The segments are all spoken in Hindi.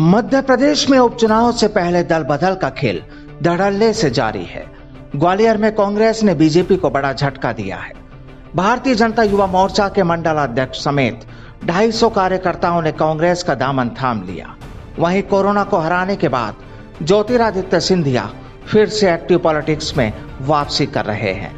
मध्य प्रदेश में उपचुनाव से पहले दल बदल का खेल धड़ल्ले से जारी है। ग्वालियर में कांग्रेस ने बीजेपी को बड़ा झटका दिया है। भारतीय जनता युवा मोर्चा के मंडल अध्यक्ष समेत 250 कार्यकर्ताओं ने कांग्रेस का दामन थाम लिया। वहीं कोरोना को हराने के बाद ज्योतिरादित्य सिंधिया फिर से एक्टिव पॉलिटिक्स में वापसी कर रहे हैं।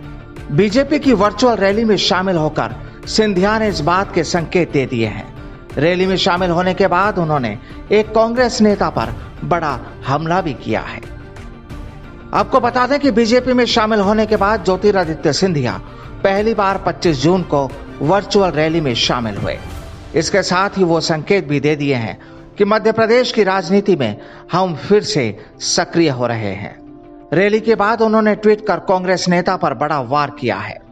बीजेपी की वर्चुअल रैली में शामिल होकर सिंधिया ने इस बात के संकेत दे दिए हैं। रैली में शामिल होने के बाद उन्होंने एक कांग्रेस नेता पर बड़ा हमला भी किया है। आपको बता दें कि बीजेपी में शामिल होने के बाद ज्योतिरादित्य सिंधिया पहली बार 25 जून को वर्चुअल रैली में शामिल हुए। इसके साथ ही वो संकेत भी दे दिए हैं कि मध्य प्रदेश की राजनीति में हम फिर से सक्रिय हो रहे हैं। रैली के बाद उन्होंने ट्वीट कर कांग्रेस नेता पर बड़ा वार किया है।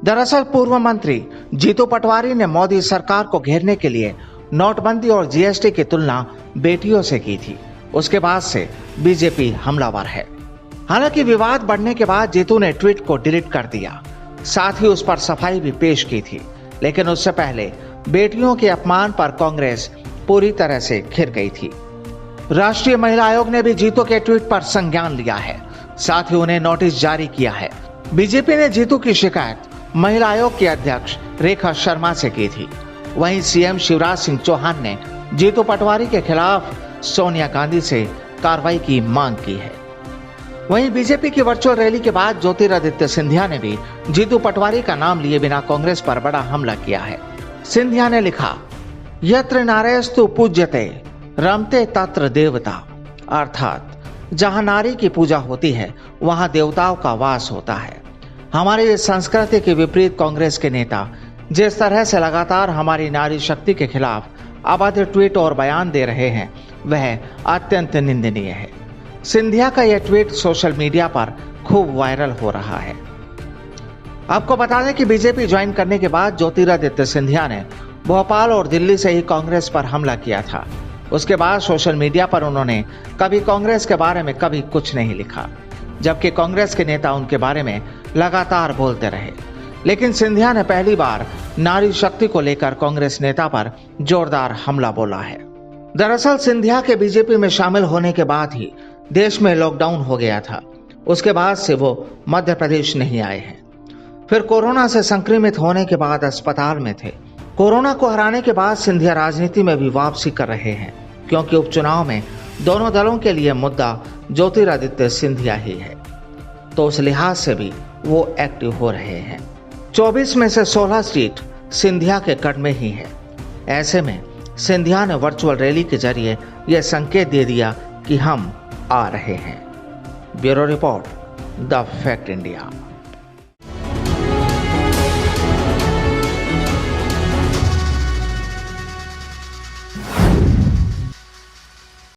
दरअसल पूर्व मंत्री जीतू पटवारी ने मोदी सरकार को घेरने के लिए नोटबंदी और जीएसटी की तुलना बेटियों से की थी। उसके बाद से बीजेपी हमलावर है। हालांकि विवाद बढ़ने के बाद जीतू ने ट्वीट को डिलीट कर दिया, साथ ही उस पर सफाई भी पेश की थी। लेकिन उससे पहले बेटियों के अपमान पर कांग्रेस पूरी तरह से घिर गई थी। राष्ट्रीय महिला आयोग ने भी जीतू के ट्वीट पर संज्ञान लिया है, साथ ही उन्हें नोटिस जारी किया है। बीजेपी ने जीतू की शिकायत महिला आयोग की अध्यक्ष रेखा शर्मा से की थी। वहीं सीएम शिवराज सिंह चौहान ने जीतू पटवारी के खिलाफ सोनिया गांधी से कार्रवाई की मांग की है। वहीं बीजेपी की वर्चुअल रैली के बाद ज्योतिरादित्य सिंधिया ने भी जीतू पटवारी का नाम लिए बिना कांग्रेस पर बड़ा हमला किया है। सिंधिया ने लिखा, यत्र नारेस्तु पूज्यते रमते तत्र देवता, अर्थात जहां नारी की पूजा होती है वहां देवताओं का वास होता है। हमारी संस्कृति के विपरीत कांग्रेस के नेता जिस तरह से लगातार हमारी नारी शक्ति के खिलाफ अभद्र ट्वीट और बयान दे रहे हैं वह अत्यंत निंदनीय है। सिंधिया का यह ट्वीट सोशल मीडिया पर खूब वायरल हो रहा है। आपको बता दें कि बीजेपी ज्वाइन करने के बाद ज्योतिरादित्य सिंधिया ने भोपाल और दिल्ली से ही कांग्रेस पर हमला किया था। उसके बाद सोशल मीडिया पर उन्होंने कभी कांग्रेस के बारे में कभी कुछ नहीं लिखा, जबकि कांग्रेस के नेता उनके बारे में लगातार बोलते रहे। लेकिन सिंधिया ने पहली बार नारी शक्ति को लेकर कांग्रेस नेता पर जोरदार हमला बोला है। दरअसल सिंधिया के बीजेपी में शामिल होने के बाद ही देश में लॉकडाउन हो गया था। उसके बाद से वो मध्य प्रदेश नहीं आए हैं। फिर कोरोना से संक्रमित होने के बाद अस्पताल में थे। कोरोना को हराने के बाद सिंधिया राजनीति में भी वापसी कर रहे हैं, क्योंकि उपचुनाव में दोनों दलों के लिए मुद्दा ज्योतिरादित्य सिंधिया ही है, तो उस लिहाज से भी वो एक्टिव हो रहे हैं। 24 में से 16 सीट सिंधिया के कट में ही है। ऐसे में सिंधिया ने वर्चुअल रैली के जरिए यह संकेत दे दिया कि हम आ रहे हैं। Bureau report, the fact India.